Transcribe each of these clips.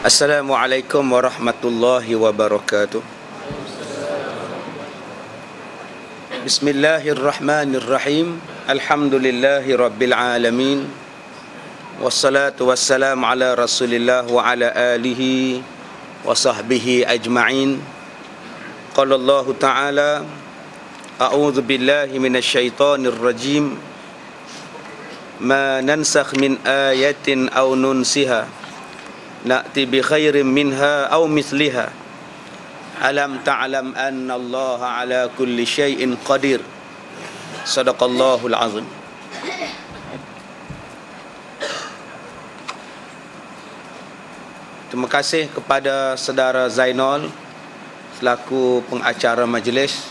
Assalamualaikum warahmatullahi wabarakatuh. Bismillahirrahmanirrahim. Alhamdulillahi rabbil alamin. Wassalatu wassalamu ala Rasulillah wa ala alihi wa sahbihi ajma'in. Qala Allah Ta'ala, a'udzu billahi minasyaitonir rajim. Ma nansakh min ayatin aw nunsiha na'ti bi khairin minha aw mithliha. Alam ta'lam anna Allah ala kulli syai'in qadir. Sadaqallahul azim. Terima kasih kepada saudara Zainal selaku pengacara majlis.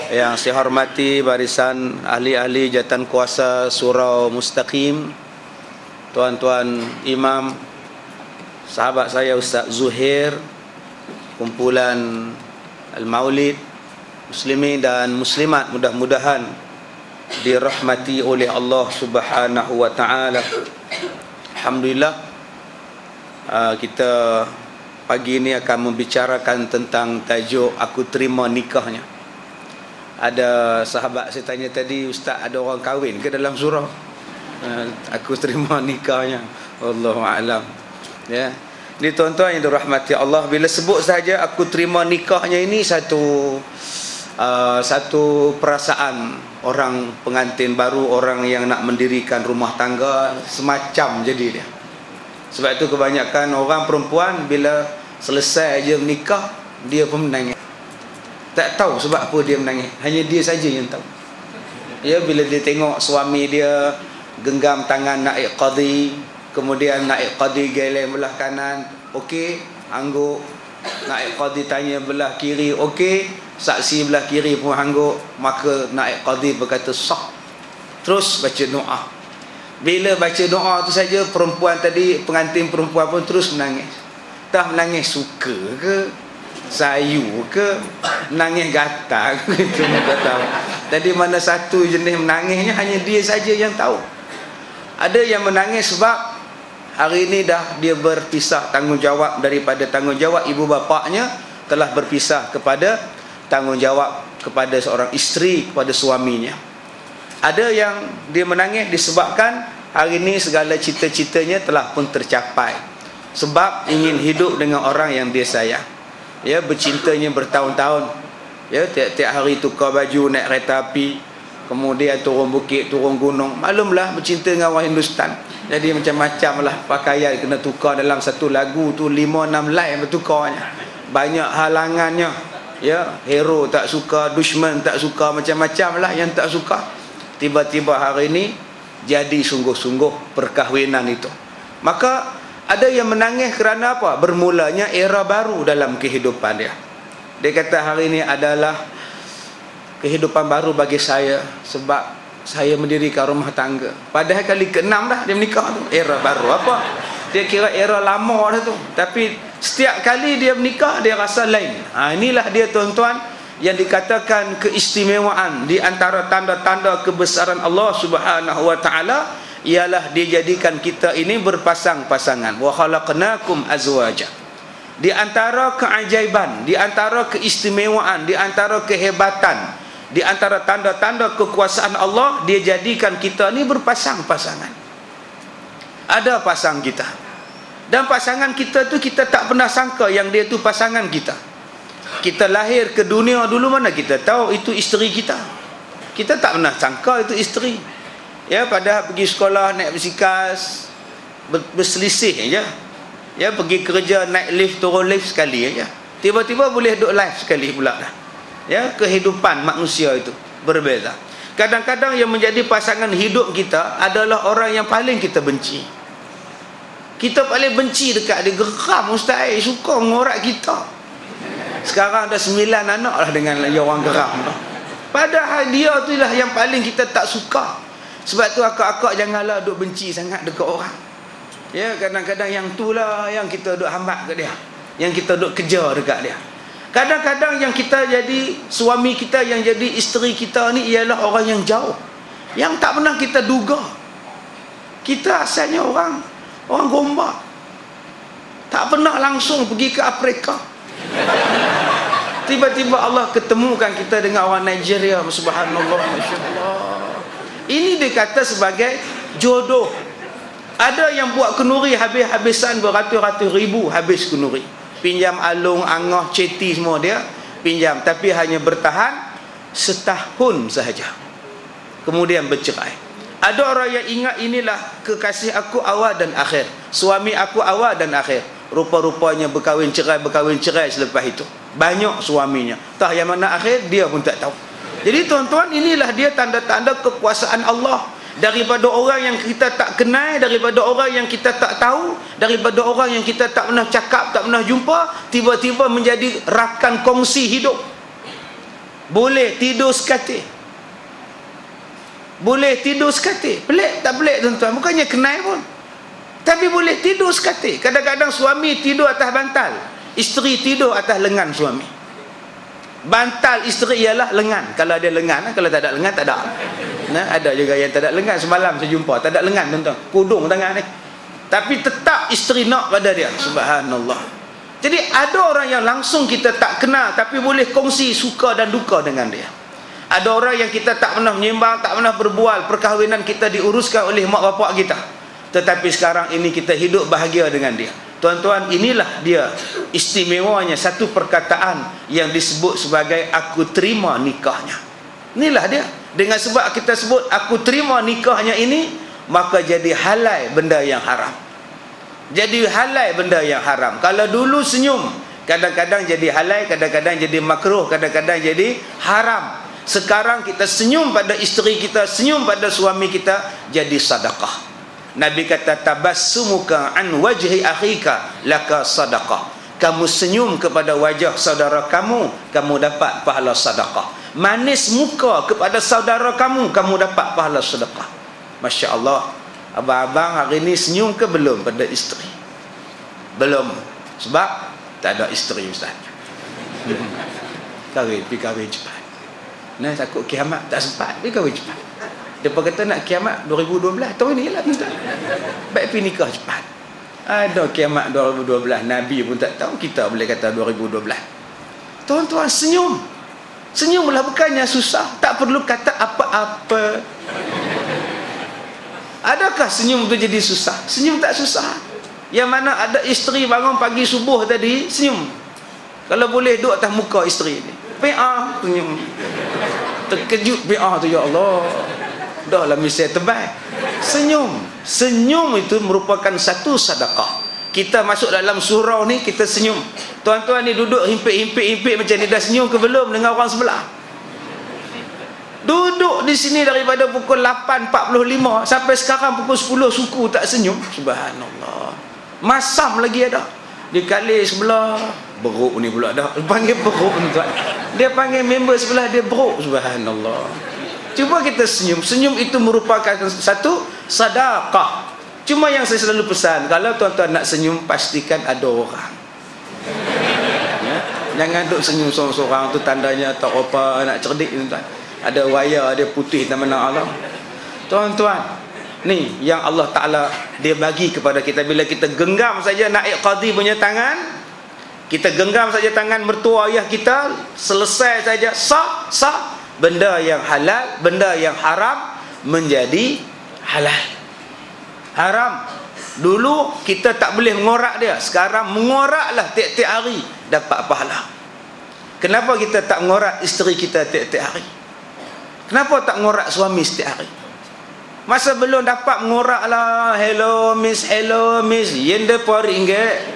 Yang saya hormati barisan ahli-ahli jawatan kuasa Surau Mustaqim, tuan-tuan imam, sahabat saya Ustaz Zuhair, kumpulan Al-Maulid, muslimin dan muslimat mudah-mudahan dirahmati oleh Allah Subhanahu wa taala. Alhamdulillah, kita pagi ini akan membicarakan tentang tajuk aku terima nikahnya. Ada sahabat saya tanya tadi, Ustaz ada orang kahwin ke dalam surau? Aku terima nikahnya. Wallahu a'lam. Ya. Ni tuan-tuan yang dirahmati Allah, bila sebut saja aku terima nikahnya ini satu perasaan orang pengantin baru, orang yang nak mendirikan rumah tangga semacam jadi dia. Sebab itu kebanyakan orang perempuan bila selesai aja menikah dia pun menangis. Tak tahu sebab apa dia menangis, hanya dia saja yang tahu. Ya, bila dia tengok suami dia genggam tangan naib qadi, kemudian naib qadi geleng belah kanan, okey, angguk. Naib qadi tanya belah kiri, okey, saksi belah kiri pun angguk. Maka naib qadi berkata sah. Terus baca doa. Bila baca doa tu saja, perempuan tadi, pengantin perempuan pun terus menangis. Tak menangis suka ke, sayu ke, menangis gatal ke, itu tak tahu. Tadi mana satu jenis menangisnya hanya dia saja yang tahu. Ada yang menangis sebab hari ini dah dia berpisah tanggungjawab daripada tanggungjawab ibu bapaknya, telah berpisah kepada tanggungjawab kepada seorang isteri, kepada suaminya. Ada yang dia menangis disebabkan hari ini segala cita-citanya telah pun tercapai, sebab ingin hidup dengan orang yang dia sayang. Ya, bercintanya bertahun-tahun. Ya, tiap-tiap hari tukar baju, naik kereta api, kemudian turun bukit, turun gunung. Maklumlah bercinta dengan orang Hindustan. Jadi macam-macam lah pakaian kena tukar dalam satu lagu tu 5-6 line bertukarnya. Banyak halangannya. Ya, hero tak suka, dushman tak suka, macam-macam lah yang tak suka. Tiba-tiba hari ini jadi sungguh-sungguh perkahwinan itu. Maka ada yang menangis kerana apa? Bermulanya era baru dalam kehidupan dia. Dia kata hari ini adalah kehidupan baru bagi saya sebab saya mendirikan rumah tangga. Padahal kali ke-6 dah dia menikah tu. Era baru apa? Dia kira era lama dah tu. Tapi setiap kali dia menikah dia rasa lain. Inilah dia tuan-tuan yang dikatakan keistimewaan di antara tanda-tanda kebesaran Allah Subhanahu wa taala, ialah dia jadikan kita ini berpasang-pasangan. Wa khalaqnakum azwaja. Di antara keajaiban, di antara keistimewaan, di antara kehebatan, di antara tanda-tanda kekuasaan Allah, dia jadikan kita ni berpasang-pasangan. Ada pasang kita. Dan pasangan kita tu kita tak pernah sangka yang dia tu pasangan kita. Kita lahir ke dunia dulu mana kita tahu itu isteri kita. Kita tak pernah sangka itu isteri. Ya, padahal pergi sekolah naik basikal berselisih aja. Ya, pergi kerja naik lift turun lift sekali aja. Tiba-tiba boleh duduk live sekali pula dah. Ya, kehidupan manusia itu berbeza. Kadang-kadang yang menjadi pasangan hidup kita adalah orang yang paling kita benci. Kita paling benci dekat dia, geram ustaz, suka mengorak kita. Sekarang dah 9 anak lah dengan orang geram tu. Padahal dia tu lah yang paling kita tak suka. Sebab tu akak-akak janganlah duk benci sangat dekat orang. Ya, kadang-kadang yang itulah yang kita duk hambat ke dia, yang kita duk kejar dekat dia. Kadang-kadang yang kita jadi suami kita, yang jadi isteri kita ni ialah orang yang jauh, yang tak pernah kita duga. Kita asalnya orang Gombak. Tak pernah langsung pergi ke Afrika. Tiba-tiba Allah ketemukan kita dengan orang Nigeria. Subhanallah, masya-Allah. Ini dikata sebagai jodoh. Ada yang buat kenuri habis-habisan beratus-ratus ribu habis kenuri. Pinjam alung, angah, ceti semua dia pinjam, tapi hanya bertahan setahun sahaja. Kemudian bercerai. Ada orang yang ingat inilah kekasih aku awal dan akhir, suami aku awal dan akhir. Rupa-rupanya berkahwin cerai selepas itu. Banyak suaminya. Tah yang mana akhir dia pun tak tahu. Jadi tuan-tuan, inilah dia tanda-tanda kekuasaan Allah. Daripada orang yang kita tak kenal, daripada orang yang kita tak tahu, daripada orang yang kita tak pernah cakap, tak pernah jumpa, tiba-tiba menjadi rakan kongsi hidup. Boleh tidur sekatil. Boleh tidur sekatil. Pelik tak pelik tuan-tuan? Bukannya kenal pun, tapi boleh tidur sekatil. Kadang-kadang suami tidur atas bantal, isteri tidur atas lengan suami. Bantal isteri ialah lengan. Kalau ada lengan, kalau tak ada lengan tak ada. Nah, ada juga yang tak ada lengan. Semalam saya jumpa tak ada lengan tuan-tuan, kudung tangan ni, tapi tetap isteri nak pada dia. Subhanallah. Jadi ada orang yang langsung kita tak kenal, tapi boleh kongsi suka dan duka dengan dia. Ada orang yang kita tak pernah menyembang, tak pernah berbual, perkahwinan kita diuruskan oleh mak bapak kita, tetapi sekarang ini kita hidup bahagia dengan dia. Tuan-tuan, inilah dia istimewanya satu perkataan yang disebut sebagai aku terima nikahnya. Inilah dia. Dengan sebab kita sebut aku terima nikahnya ini, maka jadi halal benda yang haram. Jadi halal benda yang haram. Kalau dulu senyum, kadang-kadang jadi halal, kadang-kadang jadi makruh, kadang-kadang jadi haram. Sekarang kita senyum pada isteri kita, senyum pada suami kita, jadi sedekah. Nabi kata tabassumuka an wajhi akhika laka sadaqah. Kamu senyum kepada wajah saudara kamu, kamu dapat pahala sedekah. Manis muka kepada saudara kamu, kamu dapat pahala sedekah. Masya Allah. Abang-abang hari ni senyum ke belum pada isteri? Belum. Sebab tak ada isteri ustaz. Pergi kahwin cepat. Nah, takut kiamat tak sempat, pergi kahwin cepat. Depa kata nak kiamat 2012, tahun ni lah tuan. Baik pergi nikah cepat. Ada kiamat 2012, Nabi pun tak tahu, kita boleh kata 2012. Tuan-tuan, senyum. Senyumlah, bukannya susah, tak perlu kata apa-apa. Adakah senyum tu jadi susah? Senyum tak susah. Yang mana ada isteri bangun pagi subuh tadi senyum. Kalau boleh duduk atas muka isteri ni, PA senyum. Terkejut PA tu, ya Allah. Dah lah misal tebal. Senyum. Senyum itu merupakan satu sedekah. Kita masuk dalam surau ni, kita senyum. Tuan-tuan ni duduk himpit macam ni, dah senyum ke belum dengan orang sebelah? Duduk di sini daripada pukul 8.45 sampai sekarang pukul 10 suku tak senyum. Subhanallah. Masam lagi ada. Dia kali sebelah, beruk ni pula dah. Panggil beruk ni tuan. Dia panggil member sebelah dia beruk. Subhanallah. Cuba kita senyum. Senyum itu merupakan satu sedekah. Cuma yang saya selalu pesan, kalau tuan-tuan nak senyum, pastikan ada orang. Ya? Jangan duk senyum seorang-seorang tu tandanya tak apa, nak cerdik tuan-tuan. Ada wayar dia putih dan mana alam. Tuan-tuan, ni yang Allah Ta'ala dia bagi kepada kita. Bila kita genggam saja naik qadi punya tangan, kita genggam saja tangan mertua ayah kita, selesai saja sah. Benda yang halal, benda yang haram menjadi halal. Haram dulu kita tak boleh mengorak dia, sekarang mengoraklah tiap-tiap hari dapat pahala. Kenapa kita tak mengorak isteri kita tiap-tiap hari? Kenapa tak mengorak suami setiap hari? Masa belum dapat mengorak lah, hello miss, yen depa ringgit.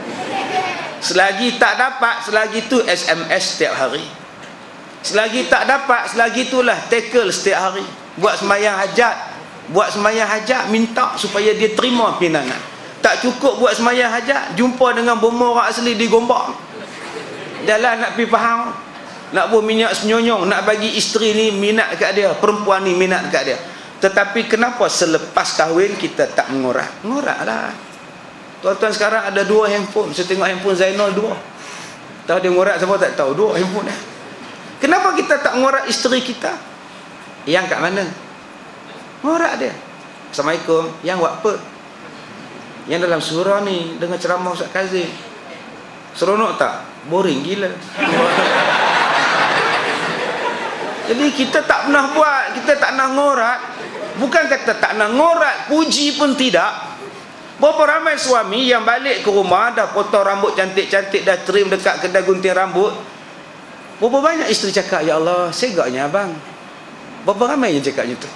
Selagi tak dapat, selagi tu SMS setiap hari. Selagi tak dapat, selagi itulah tackle setiap hari. Buat sembahyang hajat, minta supaya dia terima pinangan. Tak cukup buat sembahyang hajat, jumpa dengan bomo orang asli di Gombak. Jalan nak pergi Pahang, nak buat minyak senyonyong, nak bagi isteri ni minat kat dia, perempuan ni minat kat dia. Tetapi kenapa selepas kahwin kita tak mengorak? Mengoraklah. Tuan-tuan, sekarang ada 2 handphone. Saya tengok handphone Zainal 2. Tahu dia mengorak siapa tak tahu? 2 handphone dah. Kenapa kita tak mengorak isteri kita? Yang kat mana? Mengorak dia. Assalamualaikum. Yang buat apa? yang dalam surah ni dengan ceramah Ustaz Kazim. Seronok tak? Boring gila. Jadi kita tak pernah buat, kita tak nak ngorat. Bukan kata tak nak ngorat, puji pun tidak. Berapa ramai suami yang balik ke rumah dah potong rambut cantik-cantik, dah trim dekat kedai gunting rambut. Berapa banyak isteri cakap, ya Allah, segaknya abang. Berapa ramai yang cakapnya tu?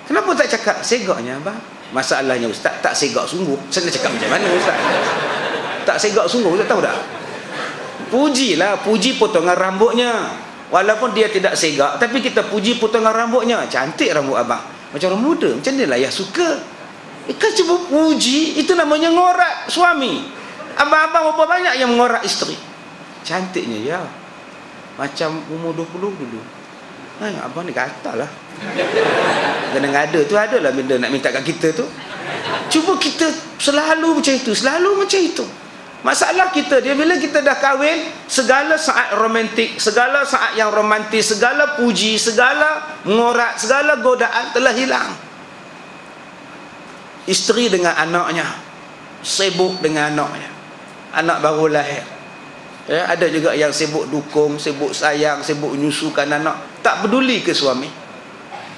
Kenapa tak cakap segaknya abang? Masalahnya ustaz, tak segak sungguh. Saya nak cakap macam mana ustaz? Tak segak sungguh, ustaz tahu tak? Pujilah, puji potongan rambutnya. Walaupun dia tidak segak, tapi kita puji potongan rambutnya. Cantik rambut abang. Macam orang muda, macam ni lah yang suka. Kan cuba puji, itu namanya ngorat suami. Abang-abang berapa banyak yang mengorat isteri? Cantiknya ya. Macam umur 20 dulu. Abang ni kata lah. Kadang ada tu, adalah benda nak minta kat kita tu. Cuba kita selalu macam itu, selalu macam itu. Masalah kita dia, bila kita dah kahwin, segala saat romantik, segala saat yang romantis, segala puji, segala mengorat, segala godaan telah hilang. Isteri dengan anaknya, sibuk dengan anaknya, anak baru lahir. Ya, ada juga yang sibuk dukung, sibuk sayang, sibuk nyusukan anak, tak peduli ke suami.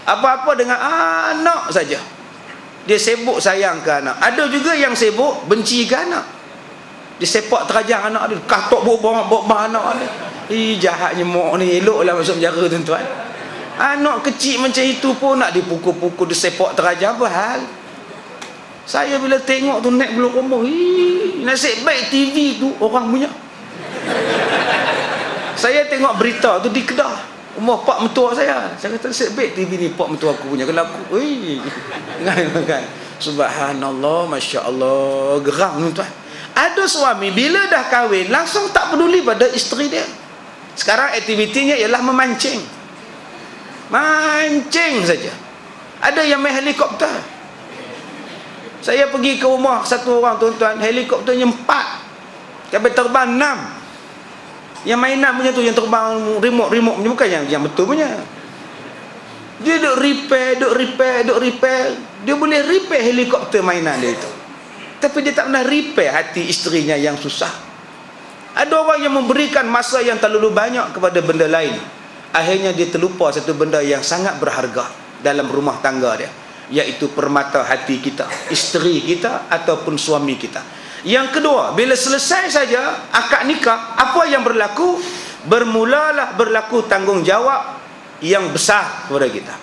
Apa-apa dengan anak saja, dia sibuk sayang ke anak. Ada juga yang sibuk benci ke anak, dia sepak terajang anak dia, katok bobah anak dia. Jahatnya mak ni, eloklah masuk penjara tuan-tuan. Anak kecil macam itu pun nak dipukul-pukul, disepak terajang, apa hal? Saya bila tengok tu naik bulu roma, nasib baik TV tu orang punya. Saya tengok berita tu di Kedah, rumah pak mentua saya. Saya kata nasib baik TV ni pak mentua aku punya. Kalau aku, kan. Subhanallah, Masya Allah, geram tuan. Ada suami bila dah kahwin langsung tak peduli pada isteri dia. Sekarang aktivitinya ialah memancing. Mancing saja. Ada yang main helikopter. Saya pergi ke rumah satu orang tuan-tuan, helikopternya 4, kapal terbang 6. Yang mainan punya tu, yang terbang remote punya, bukan yang betul punya. Dia duk repair. Dia boleh repair helikopter mainan dia itu, tapi dia tak pernah repair hati isterinya yang susah. Ada orang yang memberikan masa yang terlalu banyak kepada benda lain, akhirnya dia terlupa satu benda yang sangat berharga dalam rumah tangga dia, iaitu permata hati kita, isteri kita ataupun suami kita. Yang kedua, bila selesai saja akad nikah, apa yang berlaku? Bermulalah berlaku tanggungjawab yang besar kepada kita.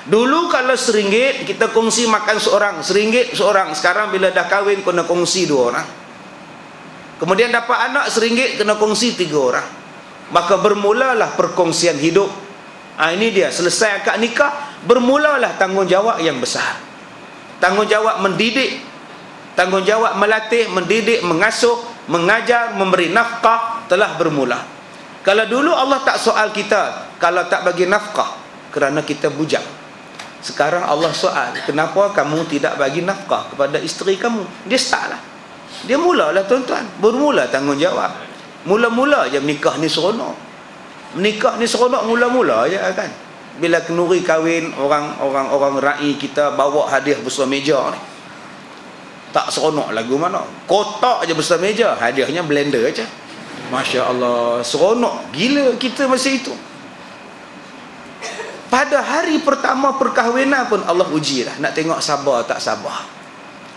Dulu kalau RM1 kita kongsi makan seorang, RM1 seorang. Sekarang bila dah kahwin kena kongsi 2 orang. Kemudian dapat anak RM1 kena kongsi 3 orang. Maka bermulalah perkongsian hidup. Ini dia, selesai akad nikah, bermulalah tanggungjawab yang besar. Tanggungjawab mendidik, tanggungjawab melatih, mendidik, mengasuh, mengajar, memberi nafkah telah bermula. Kalau dulu Allah tak soal kita kalau tak bagi nafkah kerana kita bujang. Sekarang Allah soal, kenapa kamu tidak bagi nafkah kepada isteri kamu? Dia start lah. Dia mulalah tuan-tuan, bermula tanggungjawab. Mula-mula je menikah ni seronok. Menikah ni seronok mula-mula je kan. Bila kenduri kahwin, orang ra'i kita bawa hadiah besar meja ni, tak seronok lagu mana. Kotak je besar meja, hadiahnya blender aja. Masya Allah, seronok gila kita masa itu. Pada hari pertama perkahwinan pun Allah uji lah, nak tengok sabar tak sabar.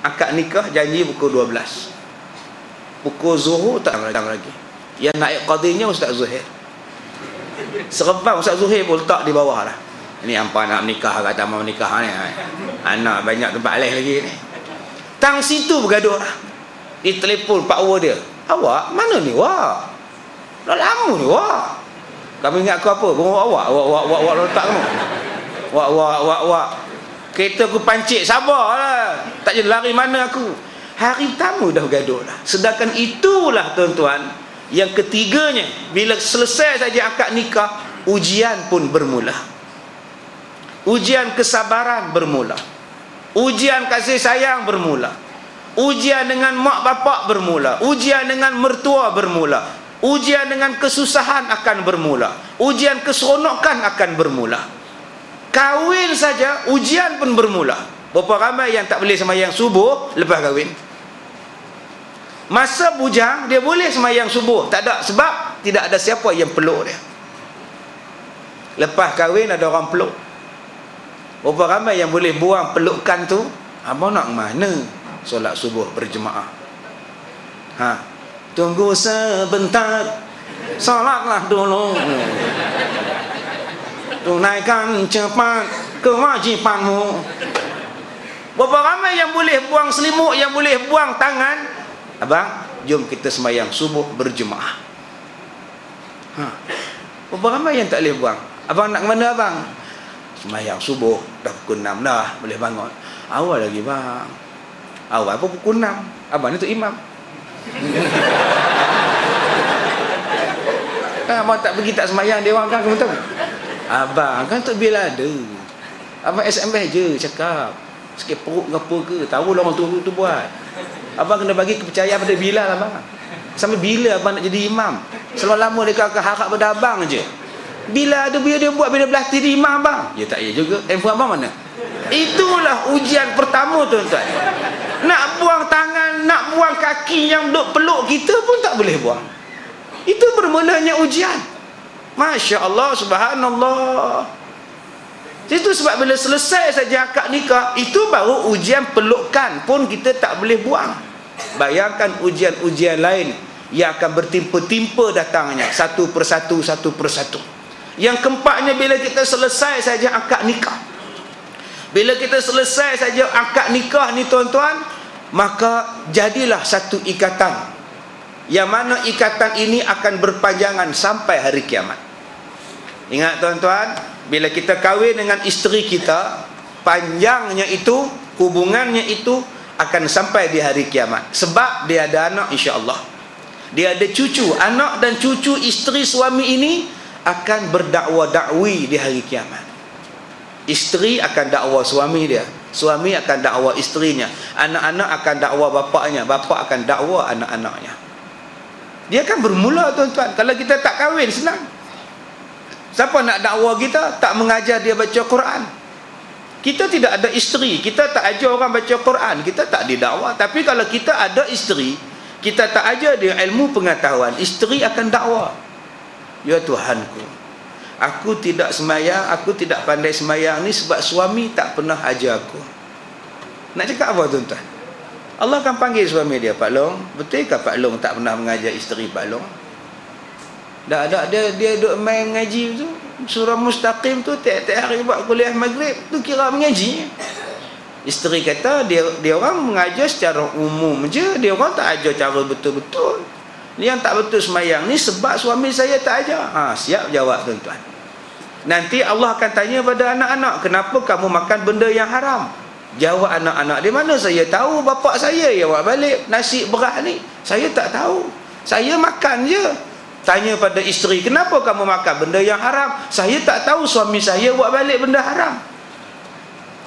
Akad nikah janji pukul 12, pukul Zuhur tak datang lagi. Yang naik qadinya Ustaz Zuhair. Serempan Ustaz Zuhair pun letak di bawah lah. Ini hampa nak menikah, kata mau menikah ni, anak banyak tempat lain lagi ni. Tang situ bergaduh lah. Di telefon pak Awa dia, awak mana ni wak? Dah lama ni wak. Kamu ingat aku apa? Awak letak kamu. Wak. Kereta aku pancit, sabarlah. Tak je lari mana aku. Hari pertama dah bergaduh dah. Sedangkan itulah tuan-tuan, yang ketiganya, bila selesai saja akad nikah, ujian pun bermula. Ujian kesabaran bermula. Ujian kasih sayang bermula. Ujian dengan mak bapak bermula. Ujian dengan mertua bermula. Ujian dengan kesusahan akan bermula. Ujian keseronokan akan bermula. Kahwin saja ujian pun bermula. Berapa ramai yang tak boleh sembahyang subuh lepas kahwin. Masa bujang dia boleh sembahyang subuh, tak ada, sebab tidak ada siapa yang peluk dia. Lepas kahwin ada orang peluk. Berapa ramai yang boleh buang pelukan tu? Abang nak mana solat subuh berjemaah? Tunggu sebentar, solatlah dulu, tunaikan cepat kewajipanmu. Berapa ramai yang boleh buang selimut, yang boleh buang tangan? Abang, jom kita sembahyang subuh berjemaah. Berapa ramai yang tak boleh buang? Abang nak ke mana abang? Sembahyang subuh, dah pukul 6 dah, boleh bangun. Awal lagi bang. Awal apa pukul 6? Abang ni tu imam. Abang tak pergi tak sembahyang, dia orang kan kamu tahu. Abang kan tak bila ada. Abang SMS je cakap. Sikit perut ke apa ke, tahu lah orang tu buat. Abang kena bagi kepercayaan pada Bilal abang. Sampai bila abang nak jadi imam? Selama lama dia akan harap pada abang je. Bila ada dia buat, bila belah diri imam abang. Ya tak ya juga. Handphone abang mana? Itulah ujian pertama tuan-tuan. Nak buang tangan, nak buang kaki yang duk peluk kita pun tak boleh buang. Itu bermulanya ujian. Masya Allah, subhanallah. Itu sebab bila selesai saja akad nikah, itu baru ujian pelukan pun kita tak boleh buang. Bayangkan ujian-ujian lain yang akan bertimpa-timpa datangnya, satu persatu. Yang keempatnya, bila kita selesai saja akad nikah. Bila kita selesai saja akad nikah ni tuan-tuan, maka jadilah satu ikatan, yang mana ikatan ini akan berpanjangan sampai hari kiamat. Ingat tuan-tuan, bila kita kahwin dengan isteri kita, panjangnya itu, hubungannya itu akan sampai di hari kiamat. Sebab dia ada anak insya-Allah. Dia ada cucu. Anak dan cucu isteri suami ini akan berdakwah-dakwi di hari kiamat. Isteri akan dakwa suami dia, suami akan dakwa isterinya, anak-anak akan dakwa bapaknya, bapak akan dakwa anak-anaknya. Dia akan bermula tuan-tuan. Kalau kita tak kahwin, senang. Siapa nak dakwa kita? Tak mengajar dia baca Quran. Kita tidak ada isteri, kita tak ajar orang baca Quran, kita tak didakwa. Tapi kalau kita ada isteri, kita tak ajar dia ilmu pengetahuan, isteri akan dakwa. Ya Tuhanku, aku tidak sembahyang, aku tidak pandai sembahyang ni sebab suami tak pernah ajar aku. Nak cakap apa tuan-tuan? Allah akan panggil suami dia, Pak Long, betulkah Pak Long tak pernah mengajar isteri Pak Long? Dah ada dia duk main mengaji tu, surah Mustaqim tu tiap-tiap hari buat kuliah maghrib tu kira mengaji. Isteri kata dia orang mengajar secara umum je, dia orang tak ajar cara betul-betul. Ni yang tak betul sembahyang ni sebab suami saya tak ajar. Siap jawab tuan-tuan. Nanti Allah akan tanya pada anak-anak, kenapa kamu makan benda yang haram? Jawab anak-anak, di mana saya tahu, bapak saya yang buat balik nasi beras ni, saya tak tahu, saya makan je. Tanya pada isteri, kenapa kamu makan benda yang haram? Saya tak tahu, suami saya buat balik benda haram.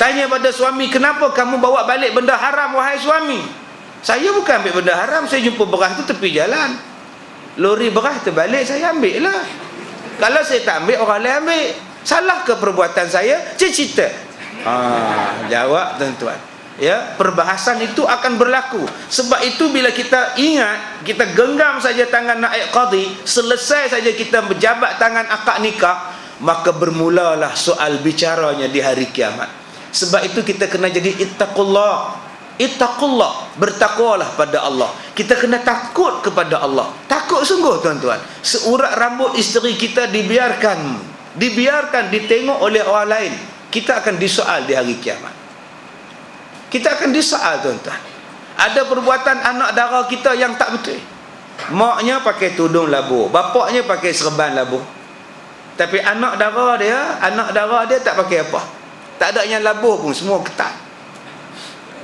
Tanya pada suami, kenapa kamu bawa balik benda haram wahai suami? Saya bukan ambil benda haram, saya jumpa beras tu tepi jalan, lori beras terbalik, saya ambil lah. Kalau saya tak ambil, orang lain ambil. Salah ke perbuatan saya? Cerita. Jawab tuan-tuan. Ya, perbahasan itu akan berlaku. Sebab itu bila kita ingat, kita genggam saja tangan naib qadi, selesai saja kita berjabat tangan akad nikah, maka bermulalah soal bicaranya di hari kiamat. Sebab itu kita kena jadi ittaqullah. Ittaqullah, bertakwalah pada Allah. Kita kena takut kepada Allah. Takut sungguh tuan-tuan. Seurat rambut isteri kita dibiarkan ditengok oleh orang lain, kita akan disoal di hari kiamat. Kita akan disoal tuan-tuan. Ada perbuatan anak dara kita yang tak betul. Maknya pakai tudung labuh, bapaknya pakai serban labuh, tapi anak dara dia tak pakai apa. Tak ada yang labuh pun, semua ketat.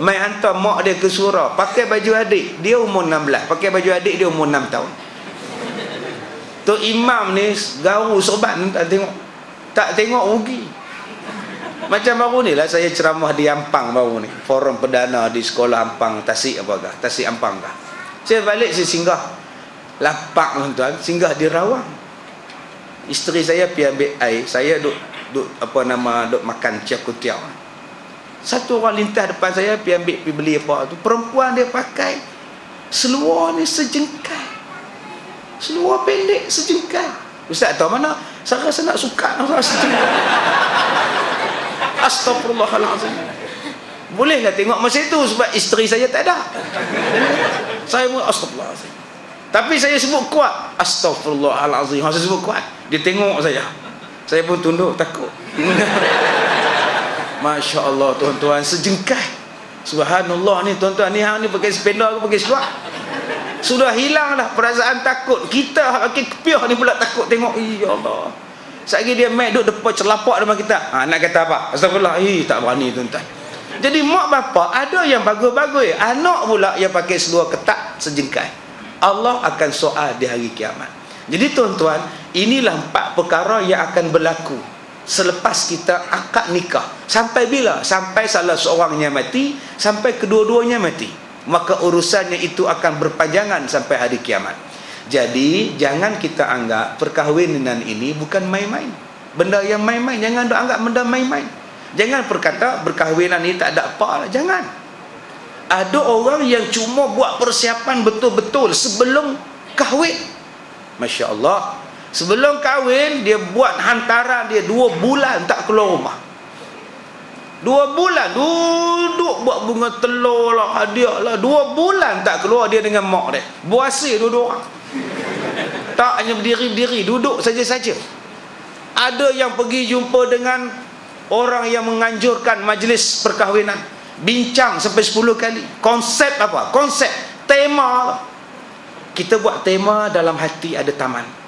Mai hantar mak dia ke surau, pakai baju adik, dia umur 16, pakai baju adik dia umur 6 tahun. Tu imam ni garu serban, tak tengok rugi. Macam baru ni lah saya ceramah di Ampang baru ni, forum perdana di sekolah Ampang, Tasik Ampang kah. Saya balik, saya singgah lapak tuan-tuan, singgah di Rawang. Isteri saya pergi ambil air, saya duk makan ciakutiau. Satu orang lintas depan saya, pergi beli apa tu. Perempuan dia pakai seluar ni sejengkal. Seluar pendek sejengkal. Ustaz tahu mana? Saya rasa nak suka sejengkal. Astagfirullahalazim. Bolehlah tengok masa itu sebab isteri saya tak ada. Saya pun astagfirullahalazim. Tapi saya sebut kuat. Astagfirullahalazim. Saya sebut kuat. Dia tengok saya. Saya pun tunduk takut. Masya Allah tuan-tuan, sejengkal. Subhanallah ni tuan-tuan, ni hang ni pakai sepeda ke pakai seluar. Sudah hilang dah perasaan takut. Kita pakai kepiah ni pula takut tengok. Ya Allah. Sekali dia main duduk depan celapak depan kita. Nak kata apa? Astagfirullah. Tak berani tuan-tuan. Jadi mak bapak ada yang bagus-bagus, anak pula yang pakai seluar ketat sejengkal. Allah akan soal di hari kiamat. Jadi tuan-tuan, inilah 4 perkara yang akan berlaku selepas kita akad nikah. Sampai bila? Sampai salah seorangnya mati, sampai kedua-duanya mati. Maka urusannya itu akan berpanjangan sampai hari kiamat. Jadi jangan kita anggap perkahwinan ini bukan main-main. Benda yang main-main, jangan dok anggap benda main-main. Jangan berkata perkahwinan ini tak ada apa lah. Jangan. Ada orang yang cuma buat persiapan betul-betul sebelum kahwin. Masya Allah. Sebelum kahwin dia buat hantaran dia 2 bulan tak keluar rumah. 2 bulan duduk buat bunga telur lah, hadiah lah. 2 bulan tak keluar dia dengan mak dia. Buasir dua-dua orang. Tak hanya berdiri-diri, duduk saja-saja. Ada yang pergi jumpa dengan orang yang menganjurkan majlis perkahwinan, bincang sampai 10 kali. Konsep apa? Konsep tema. Kita buat tema dalam hati ada taman.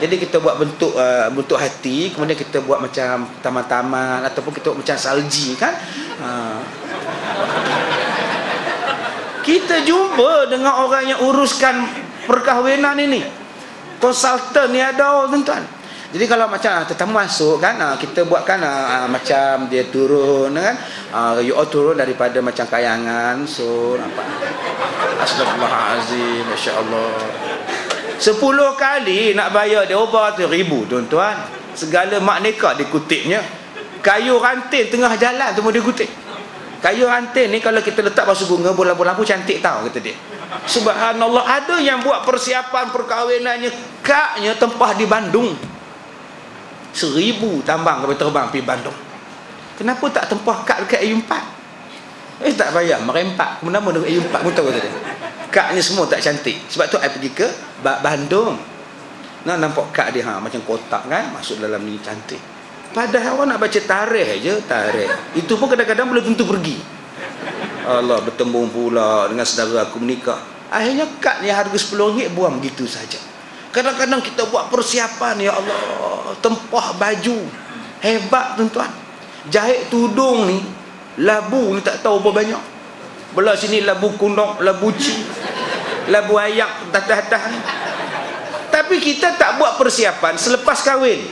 Jadi kita buat bentuk hati, kemudian kita buat macam taman-taman, ataupun kita buat macam salji kan. Kita jumpa dengan orang yang uruskan perkahwinan ini. Konsultan ni ada tuan-tuan. Jadi kalau macam tetamu masuk kan, kita buatkan macam dia turun kan, you all turun daripada macam kayangan, so nampak. Astagfirullahalazim, masya-Allah. 10 kali nak bayar dia berapa tu ribu tuan-tuan. Segala mak nikah dikutipnya. Kayu ranting tengah jalan tu mau dikutip. Kayu ranting ni kalau kita letak basuh bunga, bola-bola lampu cantik tau kata dia. Subhanallah, ada yang buat persiapan perkahwinannya kaknya tempah di Bandung. 1000 tambang kalau terbang pergi Bandung. Kenapa tak tempah kad dekat A4? Tak payah merempak. Kenapa dekat A4 pun tahu kata dia. Kadnya semua tak cantik. Sebab tu saya pergi ke Bandung. Nak nampak kad dia macam kotak kan, masuk dalam ni cantik. Padahal awak nak baca tarikh je, tarikh. Itu pun kadang-kadang belum tentu pergi. Allah, bertembung pula dengan saudara aku menikah. Akhirnya kad yang harga RM10 buang begitu saja. Kadang-kadang kita buat persiapan, ya Allah, tempah baju hebat tuan-tuan. Jahit tudung ni, labu ni tak tahu berapa banyak. Belah sini labu kundok, labu ci, labu ayak atas-atas ni. Tapi kita tak buat persiapan selepas kahwin.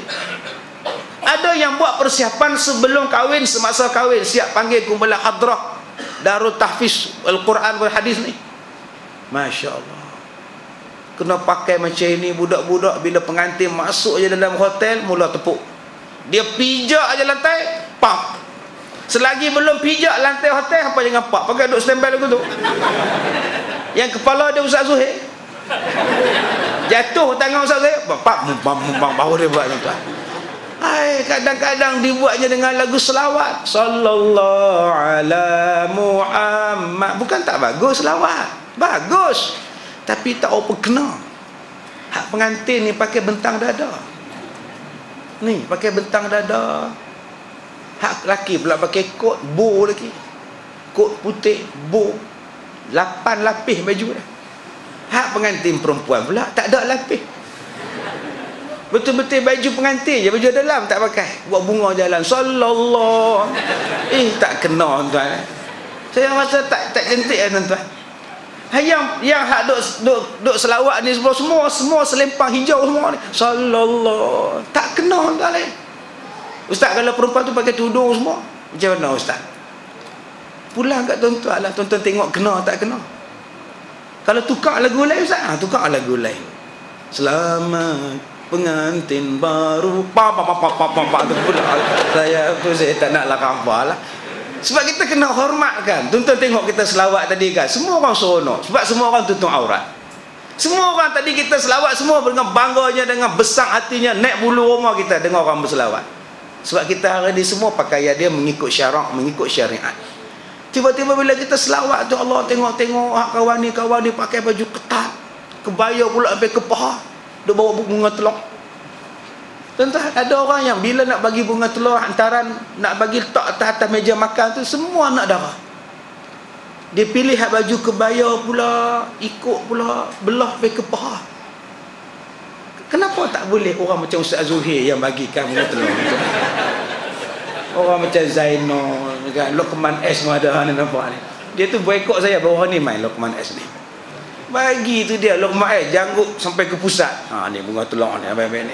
Ada yang buat persiapan sebelum kahwin, semasa kahwin, siap panggil kumpulan hadrah Darul Tahfiz Al-Quran wal Hadis ni. Masya Allah. Kena pakai macam ini. Budak-budak bila pengantin masuk je dalam hotel, mula tepuk. Dia pijak aja lantai, pam. Selagi belum pijak lantai hotel, apa jangan pak. Pakai duduk standby lagu tu. Yang kepala dia Ustaz Zuhair. Jatuh tangan Ustaz Zuhair, pam, baru dia buat tuan-tuan. Kadang-kadang dibuatnya dengan lagu selawat. Sallallahu ala Muhammad. Bukan tak bagus selawat. Bagus. Tapi tak apa kena. Hak pengantin ni pakai bentang dada. Ni pakai bentang dada. Hak lelaki pula pakai kot bow lagi. Kot putih bow. 8 lapis baju dah. Hak pengantin perempuan pula tak ada lapis. Betul-betul baju pengantin je, baju dalam tak pakai. Buat bunga jalan. Sallallahu. Tak kena tuan. Saya rasa tak cantik tuan-tuan. Yang hak duk selawat ni semua selempang hijau semua ni. Sallallahu. Tak kena tuan. Ustaz, kalau perempuan tu pakai tudung semua, macam mana ustaz? Pulang kat tuan-tuan lah. Tuan-tuan tengok kena tak kena. Kalau tukar lagu lain ustaz, tukar lagu lain. Selamat pengantin baru tu pula saya tak naklah khabar lah. Sebab kita kena hormat kan. Tuan-tuan tengok kita selawat tadi kan, semua orang seronok sebab semua orang tutup aurat. Semua orang tadi kita selawat semua dengan bangganya, dengan besar hatinya, naik bulu rumah kita dengar orang berselawat. Sebab kita hari ni semua pakaian dia mengikut syarak, mengikut syariat. Tiba-tiba bila kita selawat tu, Allah tengok-tengok kawan ni pakai baju ketat, kebaya pula sampai ke paha, dia bawa bunga telur. Tuan-tuan, ada orang yang bila nak bagi bunga telur hantaran, nak bagi letak atas meja makan tu, semua nak darah. Dia pilih baju kebaya pula, ikut pula, belah sampai ke paha. Kenapa tak boleh orang macam Ustaz Zuhir yang bagikan bunga telur? Orang macam Zainal, Luqman S pun ada ni, nampak ni. Dia tu boykot saya baru ni main Luqman S ni. Bagi tu dia Luqman S janggut sampai ke pusat. Ha ni bunga telur ni abang-abang ni.